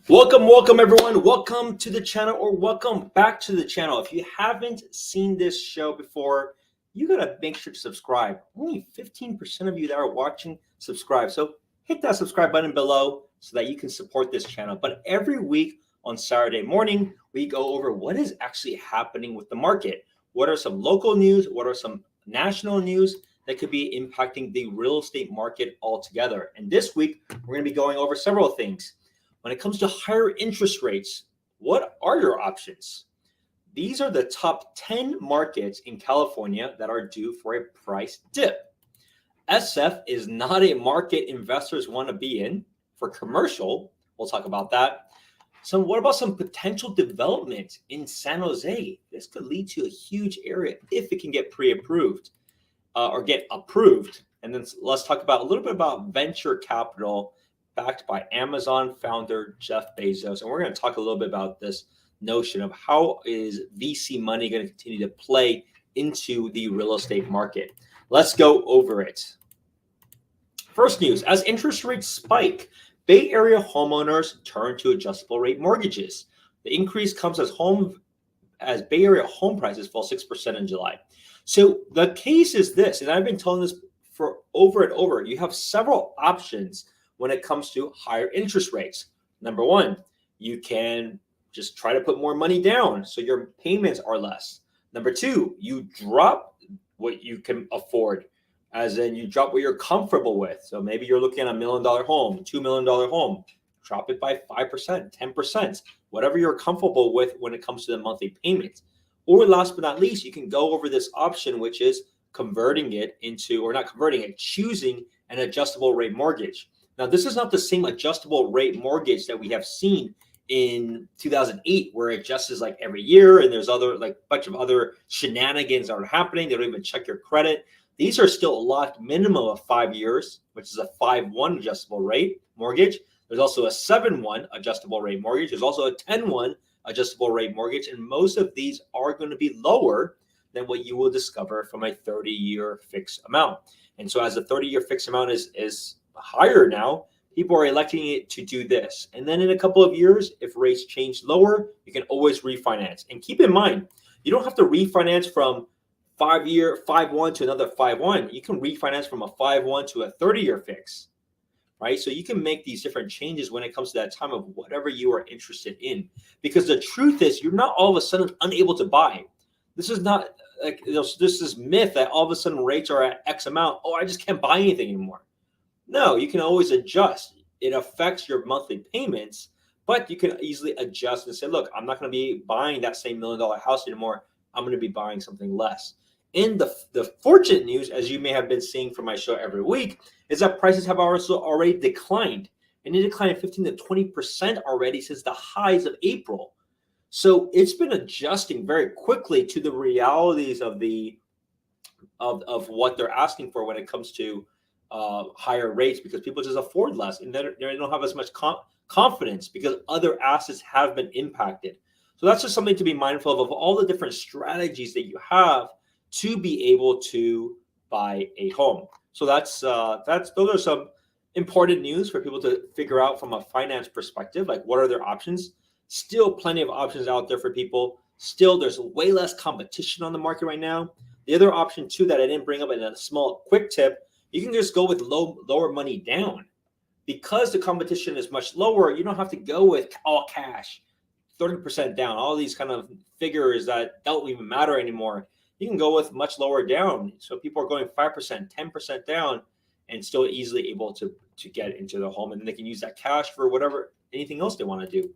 Welcome everyone. Welcome to the channel, or welcome back to the channel. If you haven't seen this show before, you gotta make sure to subscribe. Only 15% of you that are watching subscribe. So hit that subscribe button below so that you can support this channel. But every week on Saturday morning, we go over what is actually happening with the market. What are some local news? What are some national news that could be impacting the real estate market altogether? And this week, we're gonna be going over several things. When it comes to higher interest rates, what are your options? These are the top 10 markets in California that are due for a price dip. SF is not a market investors want to be in. For commercial, we'll talk about that. So what about some potential development in San Jose? This could lead to a huge area if it can get pre-approved or get approved. And then let's talk about a little bit about venture capital backed by Amazon founder Jeff Bezos. And we're going to talk a little bit about this notion of how is VC money going to continue to play into the real estate market. Let's go over it. First news, as interest rates spike, Bay Area homeowners turn to adjustable rate mortgages. The increase comes as Bay Area home prices fall 6% in July. So the case is this, and I've been telling this for over and over, you have several options when it comes to higher interest rates. Number one, you can just try to put more money down so your payments are less. Number two, you drop what you can afford, as in you drop what you're comfortable with. So maybe you're looking at $1 million home, $2 million home, drop it by 5%, 10%, whatever you're comfortable with when it comes to the monthly payments. Or last but not least, you can go over this option, which is converting it into, or not converting it, choosing an adjustable rate mortgage. Now, this is not the same adjustable rate mortgage that we have seen in 2008, where it adjusts like every year, and there's other like bunch of other shenanigans that are happening. They don't even check your credit. These are still a locked minimum of 5 years, which is a 5-1 adjustable rate mortgage. There's also a 7-1 adjustable rate mortgage. There's also a 10-1 adjustable rate mortgage, and most of these are going to be lower than what you will discover from a 30-year fixed amount. And so as the 30-year fixed amount is higher now, people are electing it to do this. And then in a couple of years, if rates change lower, you can always refinance. And keep in mind, you don't have to refinance from 5-year 5-1 to another 5-1. You can refinance from a 5-1 to a 30-year fix, right? So you can make these different changes when it comes to that time of whatever you are interested in. Because the truth is, you're not all of a sudden unable to buy. This is not like there's this myth that all of a sudden rates are at X amount. Oh, I just can't buy anything anymore. No, you can always adjust. It affects your monthly payments, but you can easily adjust and say, look, I'm not going to be buying that same $1 million house anymore. I'm going to be buying something less. And the fortunate news, as you may have been seeing from my show every week, is that prices have also already declined. And they declined 15 to 20% already since the highs of April. So it's been adjusting very quickly to the realities of of what they're asking for when it comes to higher rates, because people just afford less and they don't have as much confidence because other assets have been impacted. So that's just something to be mindful of all the different strategies that you have to be able to buy a home. So those are some important news for people to figure out from a finance perspective, like what are their options. Still plenty of options out there for people. Still, there's way less competition on the market right now. The other option too that I didn't bring up in a small quick tip, you can just go with lower money down. Because the competition is much lower, you don't have to go with all cash, 30% down, all these kind of figures that don't even matter anymore. You can go with much lower down. So people are going 5%, 10% down and still easily able to get into the home. And then they can use that cash for anything else they want to do.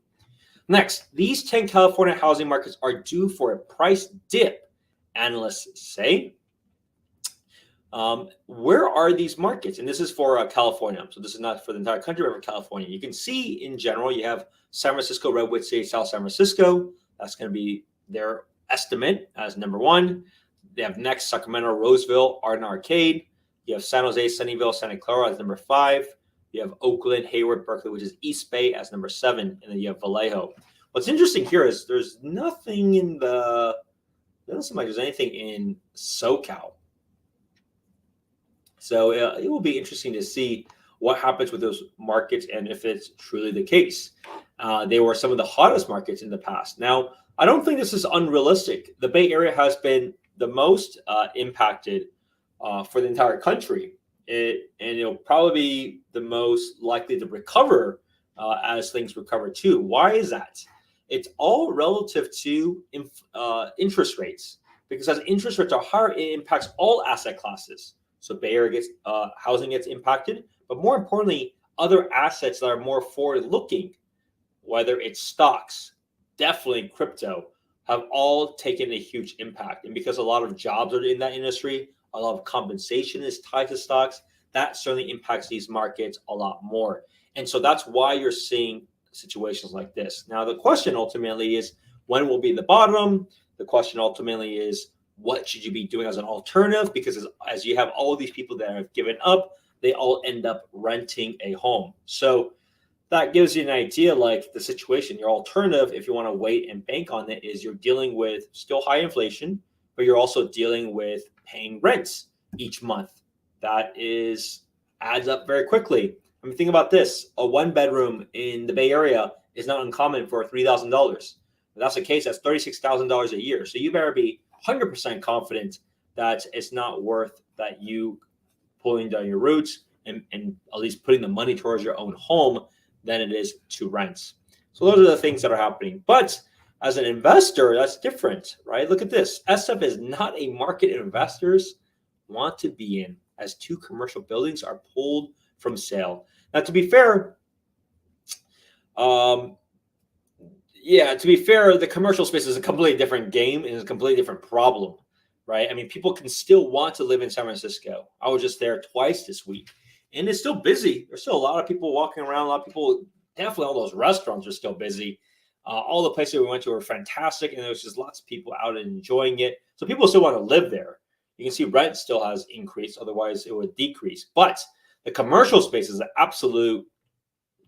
Next, these 10 California housing markets are due for a price dip, analysts say. Where are these markets? And this is for California. So this is not for the entire country, but for California. You can see in general, you have San Francisco, Redwood City, South San Francisco. That's going to be their estimate as number one. They have next Sacramento, Roseville, Arden Arcade. You have San Jose, Sunnyvale, Santa Clara as number 5. You have Oakland, Hayward, Berkeley, which is East Bay as number 7. And then you have Vallejo. What's interesting here is there's nothing it doesn't seem like there's anything in SoCal. So it will be interesting to see what happens with those markets and if it's truly the case. They were some of the hottest markets in the past. Now, I don't think this is unrealistic. The Bay Area has been the most impacted for the entire country. And it'll probably be the most likely to recover as things recover too. Why is that? It's all relative to interest rates, because as interest rates are higher, it impacts all asset classes. So Bay Area gets housing gets impacted, but more importantly, other assets that are more forward-looking, whether it's stocks, definitely crypto, have all taken a huge impact. And because a lot of jobs are in that industry, a lot of compensation is tied to stocks, that certainly impacts these markets a lot more. And so that's why you're seeing situations like this. Now, the question ultimately is, when will be the bottom? The question ultimately is, what should you be doing as an alternative? Because as you have all of these people that have given up, they all end up renting a home. So that gives you an idea, like the situation. Your alternative, if you want to wait and bank on it, is you're dealing with still high inflation, but you're also dealing with paying rents each month. That adds up very quickly. I mean, think about this. A one bedroom in the Bay Area is not uncommon for $3,000. If that's the case, that's $36,000 a year. So you better be 100% confident that it's not worth that you pulling down your roots and at least putting the money towards your own home than it is to rent. So those are the things that are happening. But as an investor, that's different, right? Look at this. SF is not a market investors want to be in, as 2 commercial buildings are pulled from sale. Now, to be fair, the commercial space is a completely different game and it's a completely different problem, right? I mean, people can still want to live in San Francisco. I was just there twice this week, and it's still busy. There's still a lot of people walking around. A lot of people, definitely all those restaurants are still busy. All the places we went to were fantastic, and there was just lots of people out and enjoying it. So people still want to live there. You can see rent still has increased. Otherwise, it would decrease. But the commercial space is an absolute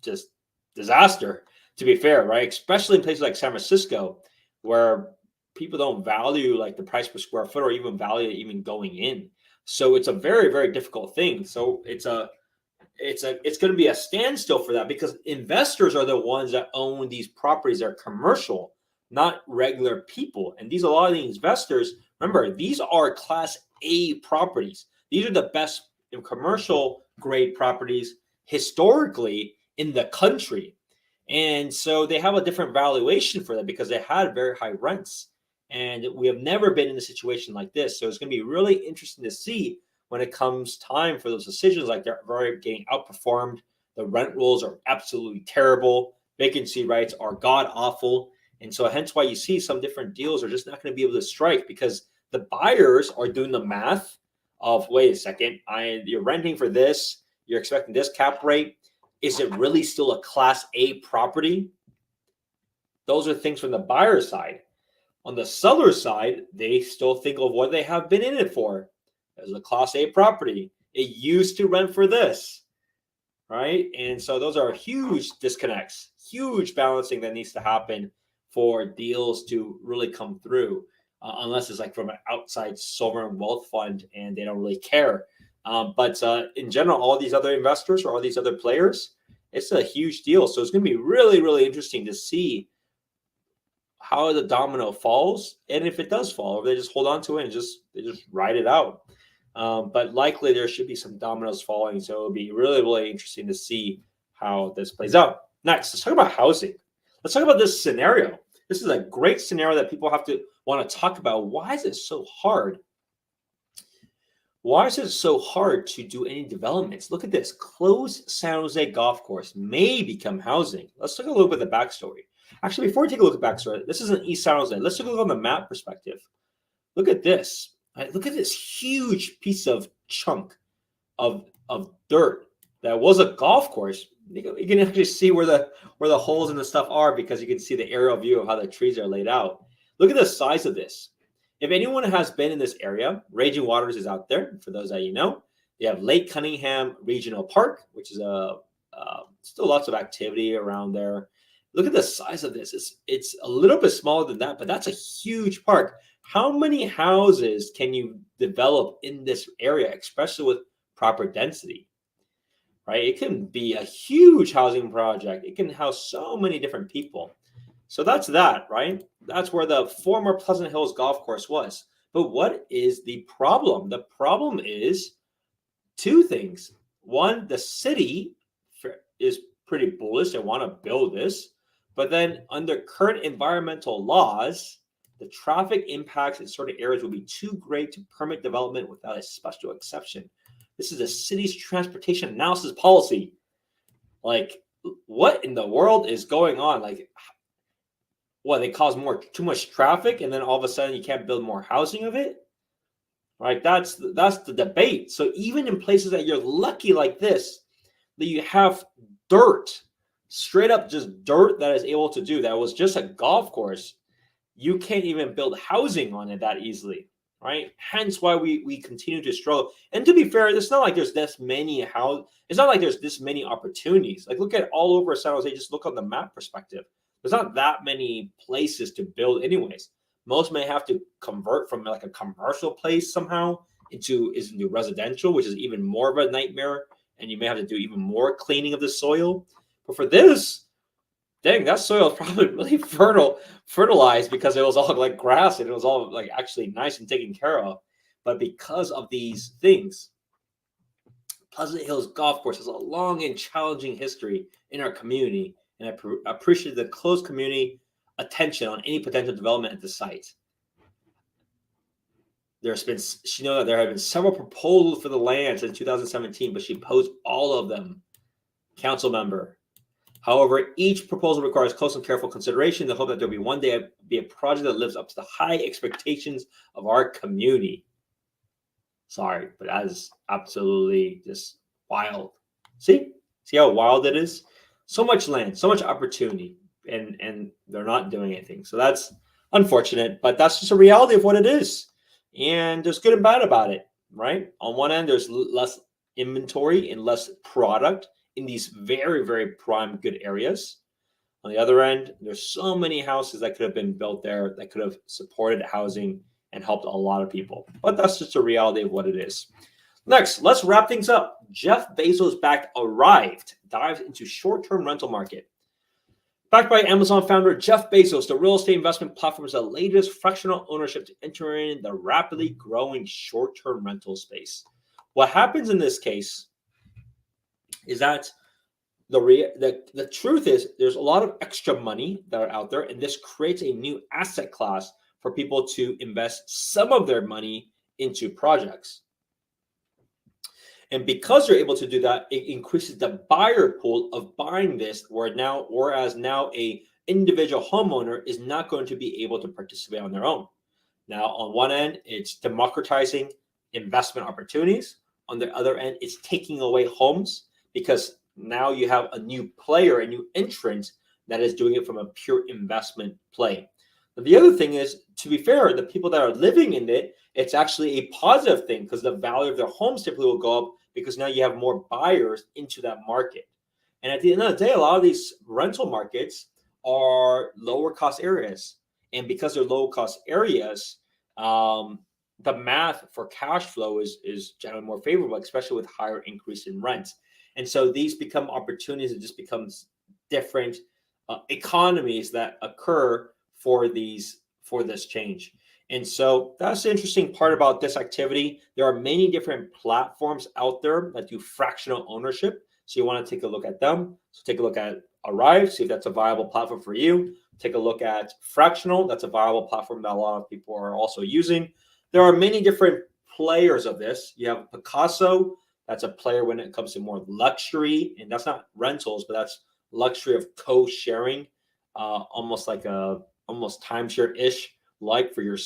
just disaster, to be fair, right? Especially in places like San Francisco, where people don't value like the price per square foot or even value even going in. So it's a very, very difficult thing. So it's going to be a standstill for that, because investors are the ones that own these properties that are commercial, not regular people. And a lot of the investors, remember, these are Class A properties. These are the best commercial grade properties historically in the country. And so they have a different valuation for that because they had very high rents. And we have never been in a situation like this. So it's going to be really interesting to see when it comes time for those decisions. Like, they're very getting outperformed. The rent rolls are absolutely terrible. Vacancy rates are god awful. And so hence why you see some different deals are just not going to be able to strike, because the buyers are doing the math of, wait a second, you're renting for this, you're expecting this cap rate. Is it really still a Class A property? Those are things from the buyer side. On the seller side, they still think of what they have been in it for as a Class A property. It used to rent for this, right? And so those are huge disconnects, huge balancing that needs to happen for deals to really come through, unless it's like from an outside sovereign wealth fund and they don't really care. But in general, all these other investors or all these other players, it's a huge deal. So it's going to be really, really interesting to see how the domino falls, and if it does fall, or they just hold on to it and they just ride it out. But likely there should be some dominoes falling. So it'll be really, really interesting to see how this plays out. Next, let's talk about housing. Let's talk about this scenario. This is a great scenario that people have to want to talk about. Why is it so hard? Why is it so hard to do any developments? Look at this. Closed San Jose golf course may become housing. Let's look a little bit at the backstory. Actually, before we take a look at the backstory, this is in East San Jose. Let's take a look on the map perspective. Look at this. Right? Look at this huge piece of chunk of dirt that was a golf course. You can actually see where the holes and the stuff are, because you can see the aerial view of how the trees are laid out. Look at the size of this. If anyone has been in this area, Raging Waters is out there. For those that you know, they have Lake Cunningham Regional Park, which is still lots of activity around there. Look at the size of this. It's a little bit smaller than that, but that's a huge park. How many houses can you develop in this area, especially with proper density? right? It can be a huge housing project. It can house so many different people. So that's that, right? That's where the former Pleasant Hills golf course was. But what is the problem? The problem is two things. One, the city is pretty bullish. They want to build this. But then under current environmental laws, the traffic impacts in certain areas will be too great to permit development without a special exception. This is the city's transportation analysis policy. Like, what in the world is going on? Like, what, they cause too much traffic, and then all of a sudden you can't build more housing of it? Right? That's the debate. So even in places that you're lucky like this, that you have dirt, straight up just dirt that is able to do that was just a golf course, you can't even build housing on it that easily, right? Hence why we continue to struggle. And to be fair, it's not like there's this many it's not like there's this many opportunities. Like, look at all over San Jose, just look on the map perspective. There's not that many places to build anyways. Most may have to convert from like a commercial place somehow into residential, which is even more of a nightmare. And you may have to do even more cleaning of the soil. But for this, dang, that soil is probably really fertilized because it was all like grass and it was all like actually nice and taken care of. But because of these things, Pleasant Hills Golf Course has a long and challenging history in our community. And I appreciate the close community attention on any potential development at the site. She knows that there have been several proposals for the land since 2017, but she opposed all of them. Council member. However, each proposal requires close and careful consideration in the hope that there will be one day be a project that lives up to the high expectations of our community. Sorry, but that is absolutely just wild. See how wild it is? So much land, so much opportunity, and they're not doing anything. So that's unfortunate, but that's just a reality of what it is. And there's good and bad about it, right? On one end, there's less inventory and less product in these very, very prime good areas. On the other end, there's so many houses that could have been built there that could have supported housing and helped a lot of people. But that's just a reality of what it is. Next, let's wrap things up. Jeff Bezos-Backed arrived, dives into short-term rental market. Backed by Amazon founder Jeff Bezos, the real estate investment platform is the latest fractional ownership to enter in the rapidly growing short-term rental space. What happens in this case is that the truth is there's a lot of extra money that are out there, and this creates a new asset class for people to invest some of their money into projects. And because they're able to do that, it increases the buyer pool of buying this, whereas now a individual homeowner is not going to be able to participate on their own. Now, on one end, it's democratizing investment opportunities. On the other end, it's taking away homes because now you have a new player, a new entrant that is doing it from a pure investment play. But the other thing is, to be fair, the people that are living in it, it's actually a positive thing because the value of their homes typically will go up because now you have more buyers into that market. And at the end of the day, a lot of these rental markets are lower cost areas. And because they're low cost areas, the math for cash flow is generally more favorable, especially with higher increase in rent. And so these become opportunities. It just becomes different economies that occur for this change. And so that's the interesting part about this activity. There are many different platforms out there that do fractional ownership. So you want to take a look at them. So take a look at Arrive, see if that's a viable platform for you. Take a look at Fractional. That's a viable platform that a lot of people are also using. There are many different players of this. You have Picasso. That's a player when it comes to more luxury. And that's not rentals, but that's luxury of co-sharing, almost like almost timeshare-ish, like for your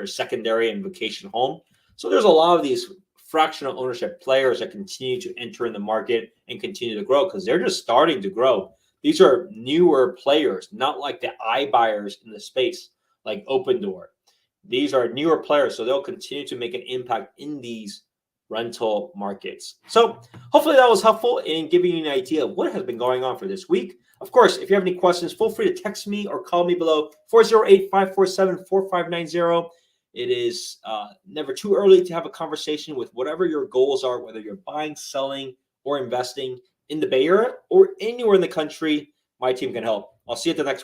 secondary and vacation home. So there's a lot of these fractional ownership players that continue to enter in the market and continue to grow because they're just starting to grow. These are newer players, not like the iBuyers in the space, like Open Door. These are newer players, so they'll continue to make an impact in these rental markets. So hopefully that was helpful in giving you an idea of what has been going on for this week. Of course, if you have any questions, feel free to text me or call me below 408-547-4590. It is never too early to have a conversation with whatever your goals are, whether you're buying, selling, or investing in the Bay Area or anywhere in the country, my team can help. I'll see you at the next one.